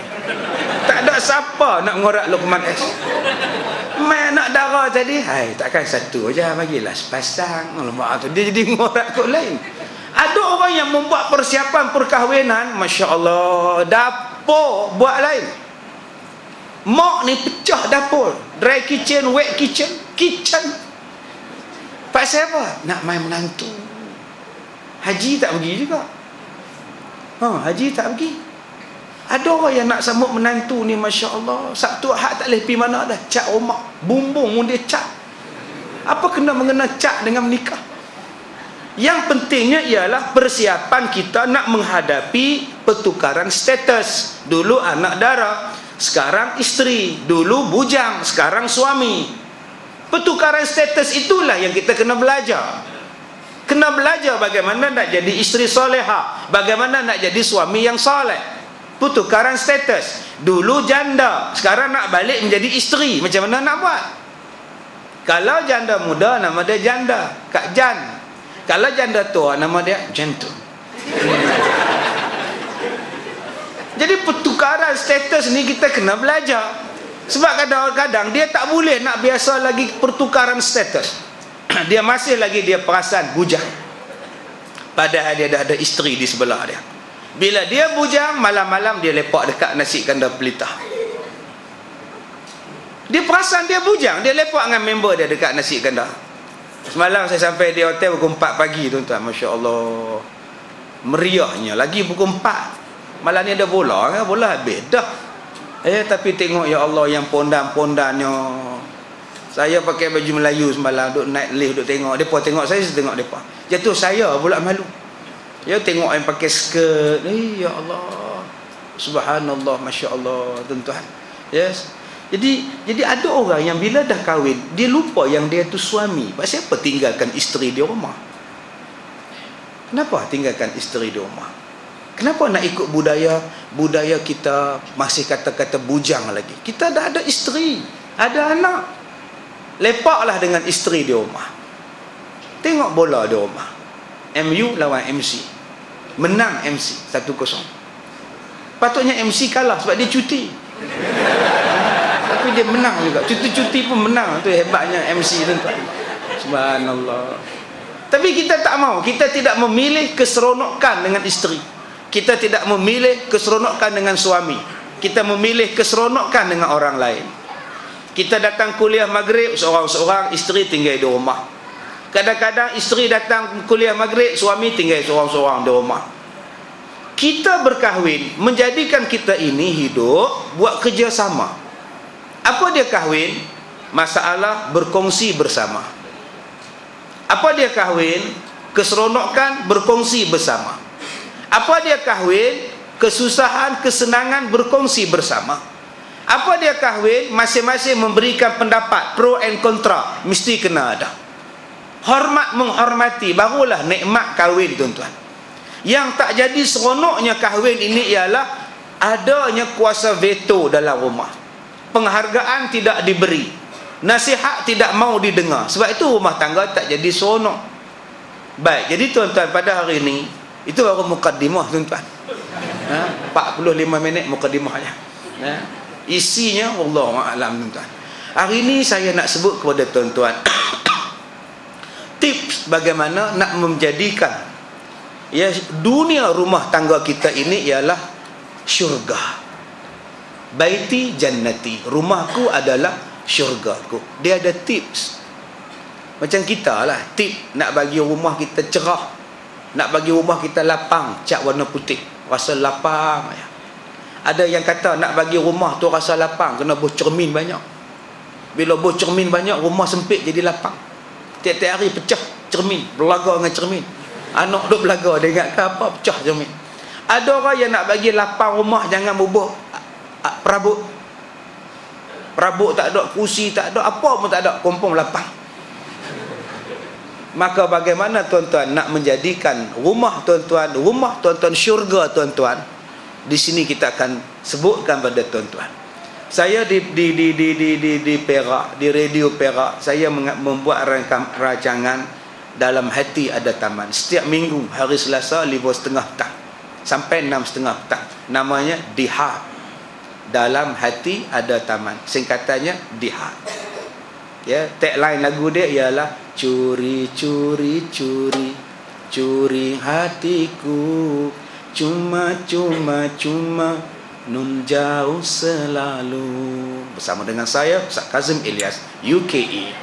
Tak ada siapa nak ngorak Luqman S. Main nak darah tadi, hai takkan satu aja bagilah sepasang. Lemak tu dia jadi ngorak kot lain. Ada orang yang membuat persiapan perkahwinan, masya-Allah, dapur buat lain. Mak ni pecah dapur, dry kitchen, wet kitchen. Pasal apa? Nak main menantu. Haji tak pergi juga. Haji tak pergi. Ada orang yang nak sambut menantu ni, masya-Allah, Sabtu Ahad tak boleh pergi mana dah, cat rumah, bumbung pun dia cat. Apa kena mengena cat dengan menikah? Yang pentingnya ialah persiapan kita nak menghadapi pertukaran status. Dulu anak dara, sekarang isteri. Dulu bujang, sekarang suami. Pertukaran status itulah yang kita kena belajar. Kena belajar bagaimana nak jadi isteri soleha, bagaimana nak jadi suami yang soleh. Pertukaran status. Dulu janda, sekarang nak balik menjadi isteri. Macam mana nak buat? Kalau janda muda, nama dia janda, Kak Jan. Kalau janda tua, nama dia Jantu. Jadi pertukaran status ni kita kena belajar. Sebab kadang-kadang dia tak boleh nak biasa lagi pertukaran status. Dia masih lagi dia perasan bujang. Padahal dia dah ada isteri di sebelah dia. Bila dia bujang, malam-malam dia lepak dekat nasi kandar pelitah. Dia perasan dia bujang, dia lepak dengan member dia dekat nasi kandar. Semalam saya sampai di hotel pukul 4 pagi, tuan-tuan. Masya Allah, meriahnya. Lagi pukul 4 malam ni ada bola kan? Bola habis dah. Tapi tengok, ya Allah, yang pondan-pondannya. Saya pakai baju Melayu semalam, duduk naik lift, duduk tengok. Mereka tengok saya tengok mereka. Jatuh saya pula malu. Ya, tengok yang pakai skirt. Ya Allah, subhanallah, Masya Allah, tuan-tuan. Yes. Jadi ada orang yang bila dah kahwin, dia lupa yang dia tu suami. Pasal apa tinggalkan isteri di rumah? Kenapa tinggalkan isteri di rumah? Kenapa nak ikut budaya kita masih kata-kata bujang lagi? Kita dah ada isteri, ada anak. Lepaklah dengan isteri di rumah. Tengok bola di rumah. MU lawan MC. Menang MC 1-0. Patutnya MC kalah sebab dia cuti. Tapi dia menang juga. Cuti-cuti pun menang. Itu hebatnya MC, tuan-tuan. Subhanallah. Tapi kita tak mau. Kita tidak memilih keseronokan dengan isteri. Kita tidak memilih keseronokan dengan suami. Kita memilih keseronokan dengan orang lain. Kita datang kuliah maghrib seorang-seorang, isteri tinggal di rumah. Kadang-kadang isteri datang kuliah maghrib, suami tinggal seorang-seorang di rumah. Kita berkahwin menjadikan kita ini hidup buat kerja sama. Apa dia kahwin? Masalah berkongsi bersama. Apa dia kahwin? Keseronokan berkongsi bersama. Apa dia kahwin? Kesusahan, kesenangan berkongsi bersama. Apa dia kahwin? Masing-masing memberikan pendapat, pro and kontra. Mesti kena ada. Hormat menghormati, barulah nikmat kahwin, tuan-tuan. Yang tak jadi seronoknya kahwin ini ialah adanya kuasa veto dalam rumah. Penghargaan tidak diberi, nasihat tidak mau didengar. Sebab itu rumah tangga tak jadi seronok. Baik, jadi tuan-tuan, pada hari ini itu baru mukaddimah, tuan-tuan. 45 minit mukaddimahnya. Isinya wallahu a'lam, tuan-tuan. Hari ini saya nak sebut kepada tuan-tuan tips bagaimana nak menjadikan dunia rumah tangga kita ini ialah syurga. baiti jannati, rumahku adalah syurgaku. Dia ada tips. Macam kita lah, tip nak bagi rumah kita cerah, nak bagi rumah kita lapang, cat warna putih, rasa lapang. Ada yang kata nak bagi rumah tu rasa lapang, kena buh cermin banyak. Bila buh cermin banyak, rumah sempit jadi lapang. Tiap-tiap hari pecah cermin, belaga dengan cermin. Anak duk belaga, dia ingat ke apa, pecah cermin. Ada orang yang nak bagi lapang rumah, jangan bubuh perabot. Perabot tak ada, kursi tak ada, apa pun tak ada, kompong lapang. Maka bagaimana tuan-tuan nak menjadikan rumah tuan-tuan syurga tuan-tuan? Di sini kita akan sebutkan pada tuan-tuan. Saya di Perak, di Radio Perak, saya membuat rancangan Dalam Hati Ada Taman. Setiap minggu hari Selasa 5:30 petang sampai 6:30 petang. Namanya Diha. Dalam Hati Ada Taman. Singkatannya Diha. Ya, tagline lagu dia ialah curi curi curi curi hatiku, cuma nun jauh selalu. Bersama dengan saya Ustaz Kazim Ilyas, UKE,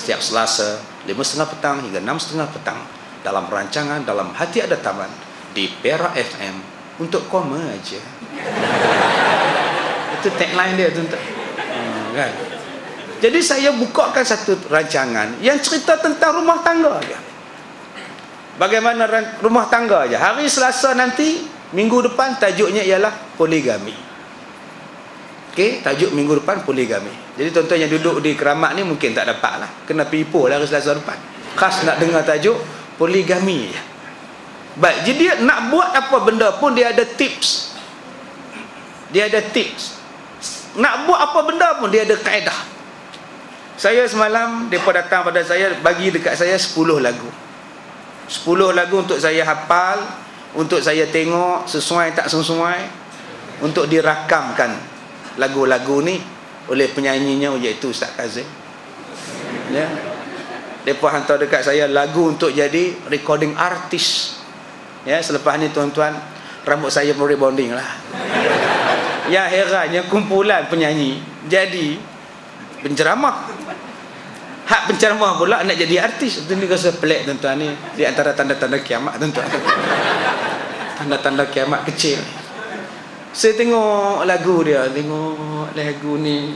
setiap Selasa 5:30 petang hingga 6:30 petang dalam rancangan Dalam Hati Ada Taman di Perak FM. Untuk koma aja. Itu tagline dia tuan-tuan. Kan? Jadi saya bukakan satu rancangan yang cerita tentang rumah tangga aja. Bagaimana rumah tangga aja. Hari Selasa nanti, minggu depan tajuknya ialah poligami. Okey, tajuk minggu depan poligami. Jadi tuan-tuan yang duduk di Keramat ni mungkin tak dapat lah. Kena pipo lah hari Selasa depan. Khas nak dengar tajuk poligami. Baik, jadi dia nak buat apa benda pun dia ada tips. Dia ada tips. Nak buat apa benda pun dia ada kaedah. Saya semalam, mereka datang pada saya, bagi dekat saya 10 lagu. 10 lagu untuk saya hafal, untuk saya tengok sesuai tak sesuai, untuk dirakamkan lagu-lagu ni oleh penyanyinya, iaitu Ustaz Kazim. Ya. Mereka hantar dekat saya lagu untuk jadi recording artis. Ya, selepas ni tuan-tuan, rambut saya pun rebonding lah. Ya, herannya kumpulan penyanyi jadi penceramah. Hak penceramah pula nak jadi artis. Itu ni rasa pelik tuan-tuan ni. Di antara tanda-tanda kiamat tuan-tuan. Tanda-tanda kiamat kecil. Saya tengok lagu dia. Tengok lagu ni.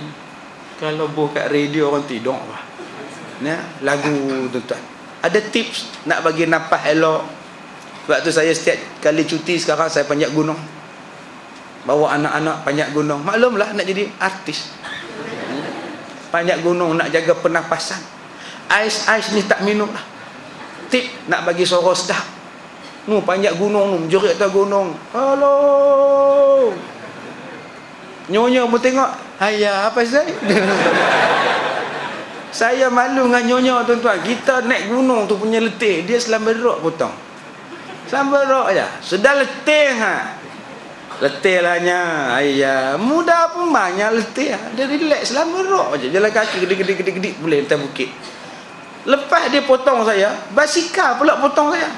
Kalau buh kat radio orang tidur lah. Ya, lagu tuan-tuan. Ada tips nak bagi nafas elok. Sebab tu saya setiap kali cuti sekarang saya panjat gunung. Bawa anak-anak panjat gunung. Maklumlah nak jadi artis. Panjat gunung nak jaga pernafasan. Ais ni tak minum lah. Tip nak bagi suara sedap. Panjat gunung tu, menjerit atas gunung. Halo. Nyonya pun tengok. Hayah, apa saya? Saya malu dengan nyonya tuan-tuan. Kita naik gunung tu punya letih, dia selambat rok potong. Selambat rok aja. Sudah letih letih lahnya. Ayah, muda pun banyak letih. Dia relax selama rok aja. Jalan kaki gede-gede boleh atas bukit. Lepas dia potong saya, basikal pula potong saya.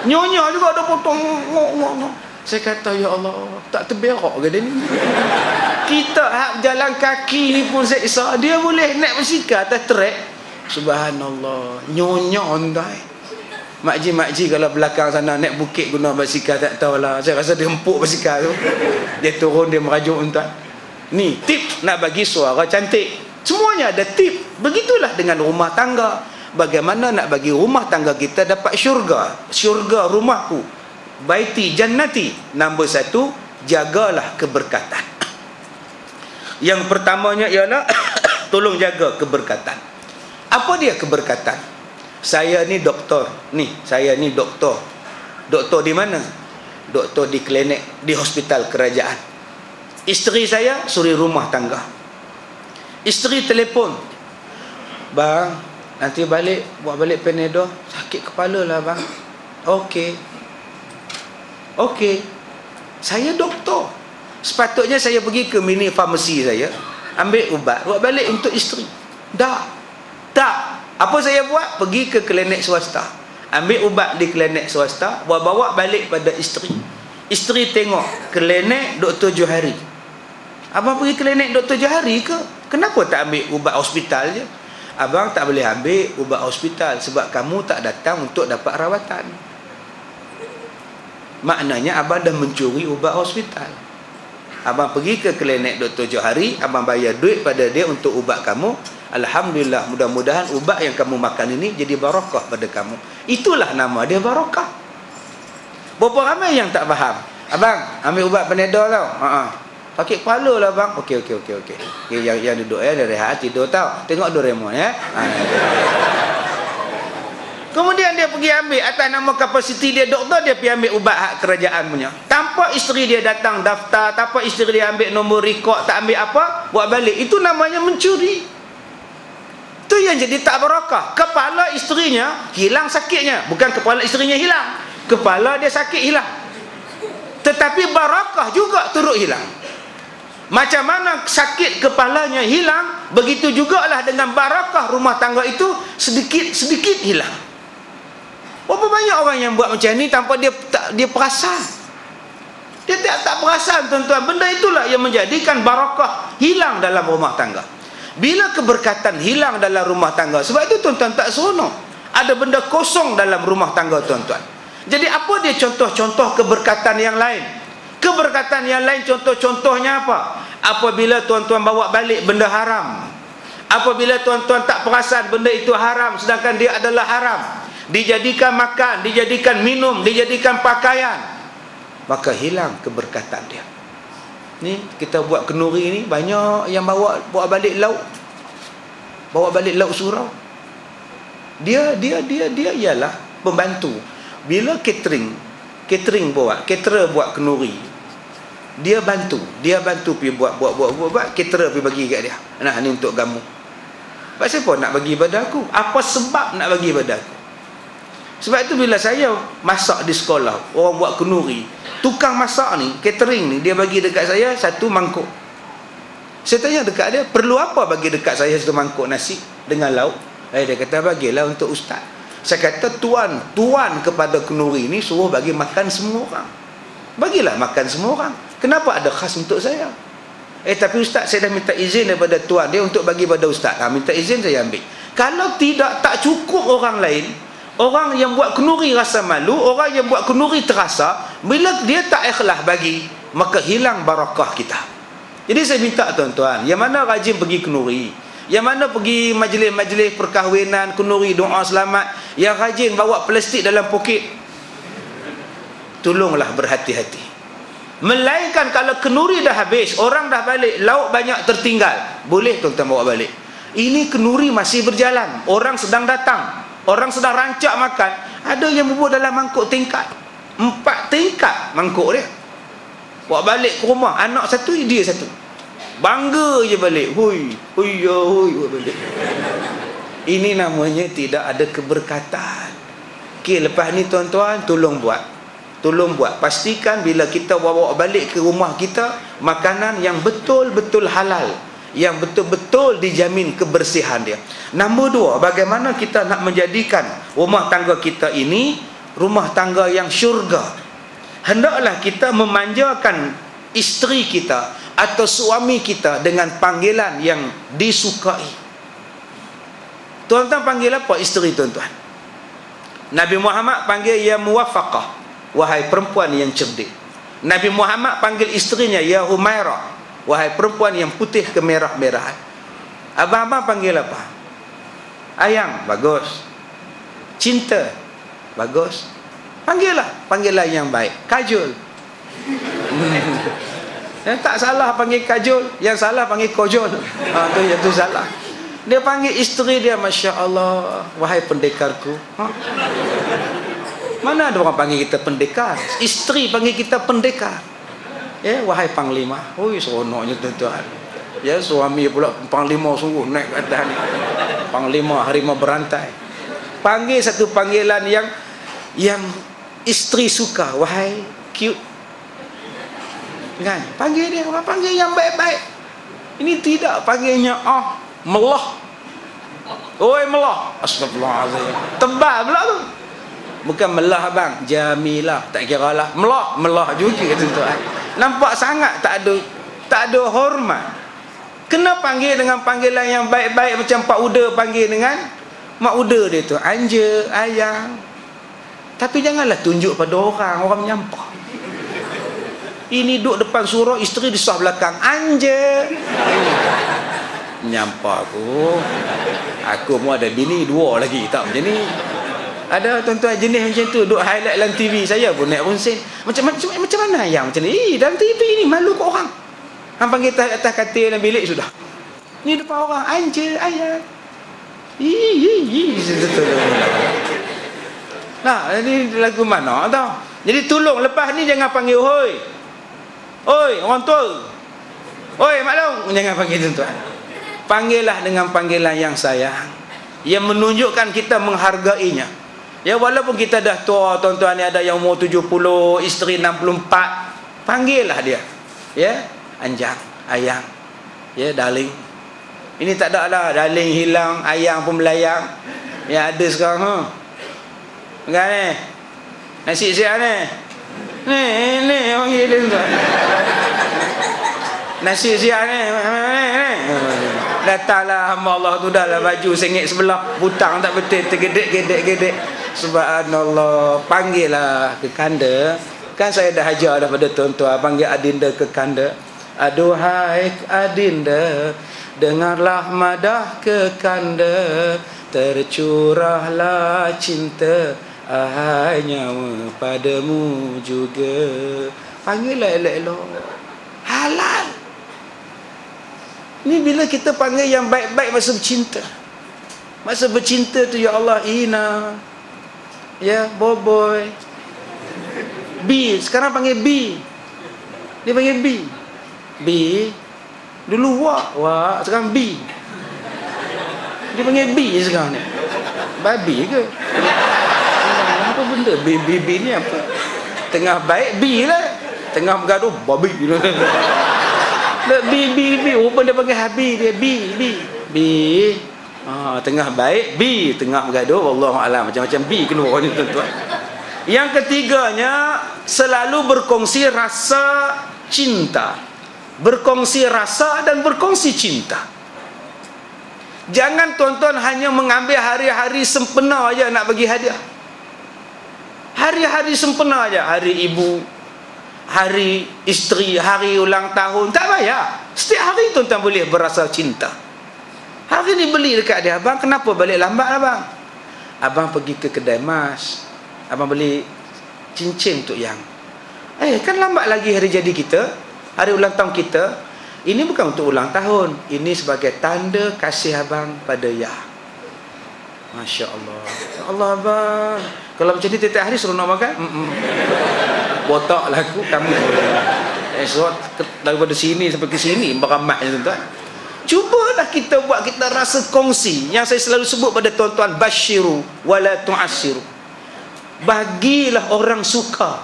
Nyonya juga ada potong. Saya kata, ya Allah, tak terberak ke dia ni? Kita hak jalan kaki ni pun seksa, dia boleh naik basikal atas trek. Subhanallah. Nyonya ondai. Makcik-makcik kalau belakang sana naik bukit guna basikal tak tahulah. Saya rasa dia empuk basikal tu. Dia turun, dia merajuk tuan. Ni tip nak bagi suara cantik. Semuanya ada tip. Begitulah dengan rumah tangga. Bagaimana nak bagi rumah tangga kita dapat syurga. Syurga rumahku. Baiti jannati. Nombor 1, jagalah keberkatan. Yang pertamanya ialah tolong jaga keberkatan. Apa dia keberkatan? Saya ni doktor. Saya ni doktor. Doktor di mana? Doktor di klinik, di hospital kerajaan. Isteri saya suri rumah tangga. Isteri telefon. Bang, nanti buat balik Panadol. Sakit kepala lah bang. Okey. Saya doktor. Sepatutnya saya pergi ke mini farmasi saya, ambil ubat, buat balik untuk isteri. Tak. Apa saya buat? Pergi ke klinik swasta, ambil ubat di klinik swasta, bawa balik pada isteri. Isteri tengok klinik Dr. Johari. Abang pergi klinik Dr. Johari ke? Kenapa tak ambil ubat hospital je? Abang tak boleh ambil ubat hospital sebab kamu tak datang untuk dapat rawatan. Maknanya abang dah mencuri ubat hospital. Abang pergi ke klinik Dr. Johari, abang bayar duit pada dia untuk ubat kamu. Alhamdulillah, mudah-mudahan ubat yang kamu makan ini jadi barakah pada kamu. Itulah nama dia barakah. Berapa ramai yang tak faham? Abang, ambil ubat Panadol tau. Pakai kepala lah bang. Okey. Yang duduk dia rehat tidur tau. Tengok Doraemon ya. Kemudian dia pergi ambil atas nama kapasiti dia doktor, dia pergi ambil ubat hak kerajaan punya. Tanpa isteri dia datang daftar, tanpa isteri dia ambil nombor rekod, tak ambil apa, buat balik. Itu namanya mencuri. Itu yang jadi tak barakah. Kepala isterinya hilang sakitnya. Bukan kepala isterinya hilang, kepala dia sakit hilang. Tetapi barakah juga turut hilang. Macam mana sakit kepalanya hilang, begitu jugalah dengan barakah rumah tangga itu sedikit-sedikit hilang. Berapa banyak orang yang buat macam ni tanpa dia perasan. Dia tak perasan tuan-tuan. Benda itulah yang menjadikan barakah hilang dalam rumah tangga. Bila keberkatan hilang dalam rumah tangga, sebab itu tuan-tuan tak seronok. Ada benda kosong dalam rumah tangga tuan-tuan. Jadi apa dia contoh-contoh keberkatan yang lain? Keberkatan yang lain contoh-contohnya apa? Apabila tuan-tuan bawa balik benda haram. Apabila tuan-tuan tak perasan benda itu haram sedangkan dia adalah haram, dijadikan makan, dijadikan minum, dijadikan pakaian, maka hilang keberkatan dia. Ni kita buat kenduri ni, banyak yang bawa balik lauk. Bawa balik lauk surau. Dia ialah pembantu. Bila catering buat, caterer buat kenduri, dia bantu pergi buat, caterer pergi bagi kat dia. Nah, ni untuk kamu. Sebab siapa nak bagi pada aku? Apa sebab nak bagi pada aku? Sebab itu bila saya masak di sekolah, orang buat kenduri, tukang masak ni, catering ni, dia bagi dekat saya satu mangkuk. Saya tanya dekat dia, perlu apa bagi dekat saya satu mangkuk nasi dengan lauk? Dia kata, bagilah untuk ustaz. Saya kata, tuan kepada kenduri ni suruh bagi makan semua orang. Bagilah makan semua orang. Kenapa ada khas untuk saya? Tapi ustaz, saya dah minta izin daripada tuan dia untuk bagi pada ustaz. Minta izin, saya ambil. Kalau tidak, tak cukup orang lain. Orang yang buat kenduri rasa malu, orang yang buat kenduri terasa, bila dia tak ikhlas bagi, maka hilang barakah kita. Jadi saya minta tuan-tuan, yang mana rajin pergi kenduri, yang mana pergi majlis-majlis perkahwinan, kenduri, doa selamat, yang rajin bawa plastik dalam poket, tolonglah berhati-hati. Melainkan kalau kenduri dah habis, orang dah balik, lauk banyak tertinggal, boleh tuan-tuan bawa balik. Ini kenduri masih berjalan, orang sedang datang, orang sedang rancak makan, ada yang bubur dalam mangkuk tingkat, 4 tingkat mangkuk dia. Bawa balik ke rumah, anak satu, dia satu. Bangga je balik. Hui, buat balik. Ini namanya tidak ada keberkatan. Okey, lepas ni tuan-tuan, tolong buat. Pastikan bila kita bawa balik ke rumah kita, makanan yang betul-betul halal, yang betul-betul dijamin kebersihan dia. Nombor 2, bagaimana kita nak menjadikan rumah tangga kita ini rumah tangga yang syurga. Hendaklah kita memanjakan isteri kita atau suami kita dengan panggilan yang disukai. Tuan-tuan panggil apa isteri tuan-tuan? Nabi Muhammad panggil ya muwaffaqah, wahai perempuan yang cerdik. Nabi Muhammad panggil isterinya ya Humairah, wahai perempuan yang putih kemerah-merahan. Abang-abang panggil apa? Ayang, bagus. Cinta, bagus. Panggillah yang baik. Kajol. Tak salah panggil kajol, yang salah panggil kojol. Itu salah. Dia panggil isteri dia, Masya Allah, wahai pendekarku. Mana ada orang panggil kita pendekar? Isteri panggil kita pendekar. Wahai panglima. Seronoknya tuan-tuan. Suami pula panglima sungguh naik ke atas ni. Panglima harimau berantai. Panggil satu panggilan yang isteri suka. Wahai cute. Kan? Panggil dia, panggil yang baik-baik. Ini tidak panggilnya melah. Melah. Astagfirullahaladzim. Tebal pula tu. Bukan melah abang, Jamilah, tak kira lah. Melah juga tuan-tuan. Nampak sangat tak ada tak ada hormat. Kena panggil dengan panggilan yang baik-baik, macam Pak Uda panggil dengan Mak Uda dia tu, anja, ayang. Tapi janganlah tunjuk pada orang menyampah. Ini duduk depan surau, isteri di sebelah belakang, anja. Menyampah aku mau ada bini 2 lagi, tak macam ni. Ada tuan-tuan jenis macam tu duk highlight dalam TV. Saya pun naik ronsen. Macam mana ayang macam ni? Dalam TV ni malu kat orang. Hang panggil atas katil dalam bilik sudah. Ni depan orang, anja, ayang. Nah, ini lagu mana tau. Jadi tolong lepas ni jangan panggil hoi. Oi, orang tua. Oi, maklum, jangan panggil tuan-tuan. Panggillah dengan panggilan yang sayang, yang menunjukkan kita menghargainya. Ya, walaupun kita dah tua, tuan-tuan ni ada yang umur 70, isteri 64, panggillah dia. Ya, anjang, ayang. Ya, darling. Ini tak ada lah, darling hilang, ayang pun melayang. Yang ada sekarang, Enggak ni. Nasi siap ni. Ni panggil dia tuan. Nasi siap ni. Datanglah hamba Allah tu, dah lah baju sengit sebelah, butang tak betul, tergedek-gedek. Subhanallah. Panggillah ke kanda. Kan saya dah ajar dah pada tuan-tuan, panggil adinda ke kanda. Aduhai adinda, dengarlah madah ke kanda, tercurahlah cinta nyawa padamu juga. Panggillah elok-elok, halal. Ni bila kita panggil yang baik-baik masa bercinta. Masa bercinta tu, ya Allah, Ina, ya, Boboy, B. Sekarang panggil B. Dia panggil B. B. Dulu Wak, sekarang B. Dia panggil B sekarang ni. Babi ke? Apa benda B ni apa? Tengah baik B lah, tengah bergaduh babi. B rupa dia panggil Habib dia. B. Tengah baik B, tengah bergaduh, wallahu alam, macam-macam B keluar ni tuan-tuan. Yang ketiganya, selalu berkongsi rasa cinta. Berkongsi rasa dan berkongsi cinta. Jangan tuan-tuan hanya mengambil hari-hari sempena aja nak bagi hadiah. Hari-hari sempena aja, hari ibu, hari isteri, hari ulang tahun, tak payah. Setiap hari tuan-tuan boleh berasa cinta. Hari ni beli dekat dia, abang kenapa balik lambat abang? Abang pergi ke kedai emas, abang beli cincin untuk yang. Kan lambat lagi hari jadi kita, hari ulang tahun kita. Ini bukan untuk ulang tahun, ini sebagai tanda kasih abang pada ya. Masya Allah. Ya Allah abang, kalau macam ni tiap hari suruh nak makan, botak lah aku, kamu esok daripada sini sampai ke sini beramat je tuan-tuan. Cubalah kita buat, kita rasa kongsi. Yang saya selalu sebut pada tuan-tuan, basyiru wala tu'assiru. Bagilah orang suka,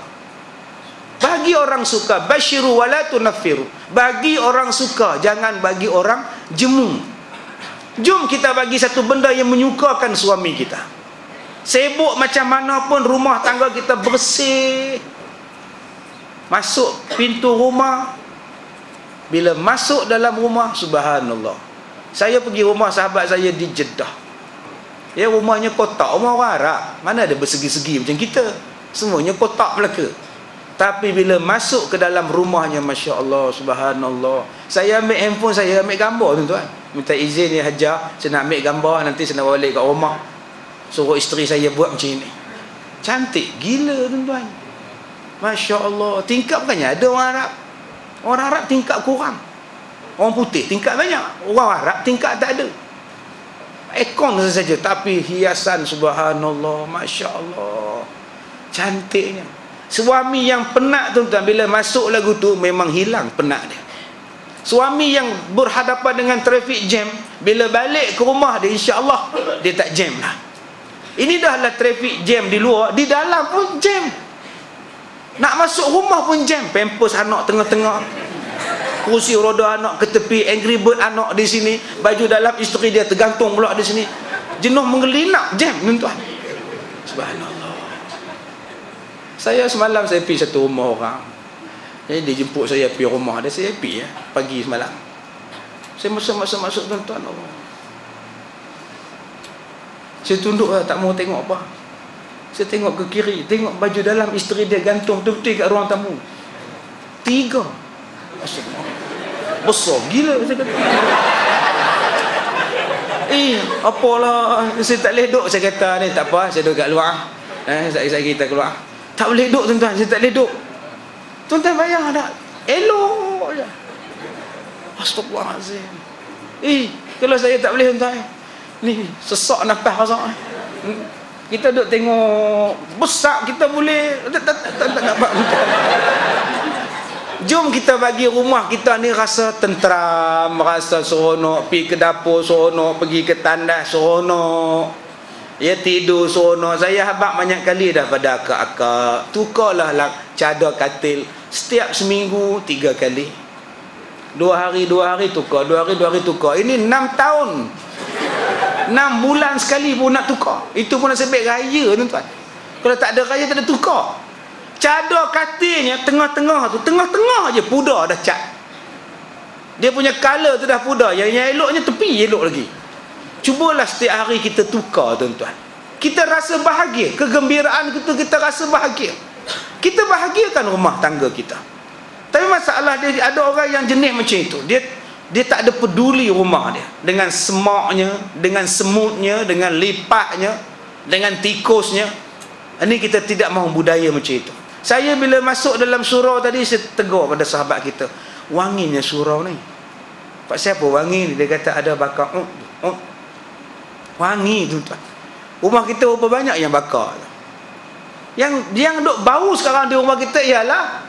bagi orang suka. Basyiru wala tunaffiru. Bagi orang suka, jangan bagi orang jemu. Jom kita bagi satu benda yang menyukakan suami kita. Sibuk macam mana pun, rumah tangga kita bersih. Masuk pintu rumah, bila masuk dalam rumah, subhanallah. Saya pergi rumah sahabat saya di Jeddah. Ya, rumahnya kotak, rumah orang Arab. Mana ada bersegi-segi macam kita, semuanya kotak belaka. Tapi bila masuk ke dalam rumahnya, Masya Allah, subhanallah. Saya ambil handphone, saya ambil gambar tuan-tuan. Minta izin ya Hajar, saya nak ambil gambar, nanti saya nak balik kat rumah. Suruh isteri saya buat macam ini. Cantik gila tuan-tuan. Masya Allah. Tingkap bukannya ada orang Arab. Orang Arab tingkap kurang. Orang putih tingkap banyak. Orang Arab tingkap tak ada. Ekon saja, tapi hiasan subhanallah, Masya Allah. Cantiknya. Suami yang penat tuan-tuan, bila masuk lagu tu memang hilang penat dia. Suami yang berhadapan dengan traffic jam, bila balik ke rumah dia, insya-Allah dia tak jam lah. Ini dah lah traffic jam di luar, di dalam pun jam. Nak masuk rumah pun jam. Pampers anak tengah-tengah, kursi roda anak ke tepi, Angry Bird anak di sini, baju dalam isteri dia tergantung pula di sini. Jenuh mengelinap jam tuan-tuan. Subhanallah. Saya semalam saya pergi satu rumah orang Jadi dia jemput saya pergi rumah dia, saya pergi pagi semalam. Saya masuk tuan-tuan. Saya tunduk tak mau tengok apa. Saya tengok ke kiri, tengok baju dalam isteri dia gantung betul-betul kat ruang tamu. 3. Besar gila saya kata. Apalah, saya tak boleh duduk. Saya kata ni tak apa, saya duduk kat luar. Saya kita keluar. Tak boleh duduk tuan-tuan, saya tak boleh duduk. Tuan-tuan bayang tak? Elok je. Astagfirullahalazim. Kalau saya tak boleh tuan-tuan, ni sesak nafas rasa. Kita duduk tengok besar, kita boleh tak nampak. Jom kita bagi rumah kita ni rasa tenteram, rasa seronok, pergi ke dapur seronok, pergi ke tandas seronok, ya tidur seronok. Saya habaq banyak kali dah pada akak-akak, tukarlah cadar katil setiap seminggu 3 kali, 2 hari tukar, 2 hari tukar. Ini 6 tahun, 6 bulan sekali pun nak tukar. Itu pun nasib baik raya tuan-tuan. Kalau tak ada raya tak ada tukar. Cadar katilnya tengah-tengah je pudar dah cat. Dia punya color tu dah pudar. Yang eloknya tepi elok lagi. Cubalah setiap hari kita tukar tuan-tuan. Kita rasa bahagia, kegembiraan kita rasa bahagia. Kita bahagiakan rumah tangga kita. Tapi masalah dia, ada orang yang jenis macam itu. Dia tak ada peduli rumah dia, dengan semaknya, dengan semutnya, dengan lipatnya, dengan tikusnya. Ini kita tidak mahu budaya macam itu. Saya bila masuk dalam surau tadi, saya tegur pada sahabat kita, wanginya surau ni. Pak siapa wangi ni? Dia kata ada bakar. Wangi tuan-tuan. Rumah kita berapa banyak yang bakar. Yang duk bau sekarang di rumah kita ialah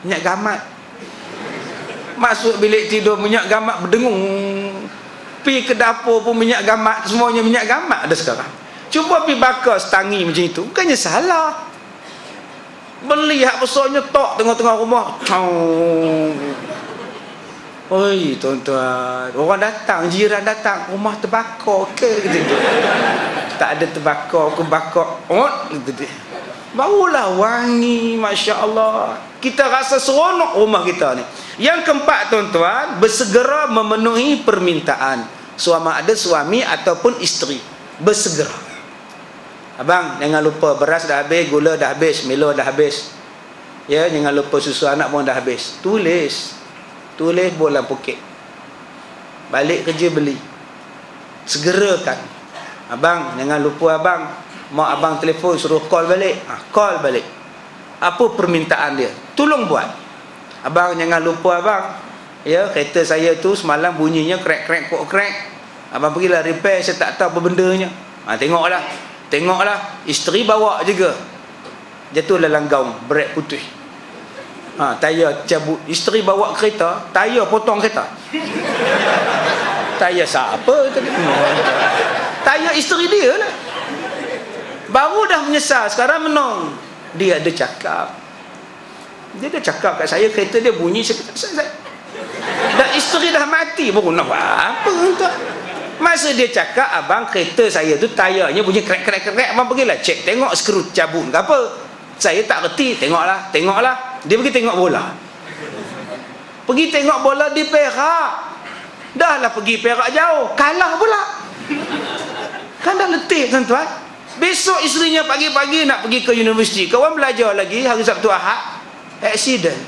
minyak gamat. Masuk bilik tidur minyak gamat berdengung. Pergi ke dapur pun minyak gamat, semuanya minyak gamat ada sekarang. Cuba pergi bakar setangi macam itu, bukannya salah. Beli hak besarnya tok tengah-tengah rumah. Oi tuan-tuan, orang datang, jiran datang, rumah terbakar ke gitu. Tak ada terbakar, aku bakar. Gitu dia. Barulah wangi, masya-Allah. Kita rasa seronok rumah kita ni. Yang keempat tuan-tuan, bersegera memenuhi permintaan. Sama ada suami ataupun isteri, bersegera. Abang, jangan lupa beras dah habis, gula dah habis, Milo dah habis. Ya, jangan lupa susu anak pun dah habis. Tulis bola poket. Balik kerja beli. Segerakan. Abang, jangan lupa abang. Mak abang telefon suruh call balik. Call balik. Apa permintaan dia? Tolong buat. Abang, jangan lupa abang. Ya, kereta saya tu semalam bunyinya krek. Abang pergilah repair, saya tak tahu apa bendanya. Tengoklah, isteri bawa juga. Jatuh dalam gaung, brek putih. Tayar cabut. Isteri bawa kereta, tayar potong kereta. Tayar siapa? Tayar isteri dia lah. Baru dah menyesal, sekarang menong. Dia ada cakap. Dia ada cakap kat saya, kereta dia bunyi. Saya dah isteri dah mati, baru nak apa tuan? Masa dia cakap, abang kereta saya tu tayarnya bunyi krek. Abang pergilah cek, tengok skru cabut ke apa. Saya tak reti. Tengoklah. Dia pergi tengok bola. Pergi tengok bola di Perak. Dah lah pergi Perak jauh, kalah pula. Kan dah letih tuan-tuan. Besok isterinya pagi-pagi nak pergi ke universiti. Kawan belajar lagi hari Sabtu Ahad, accident.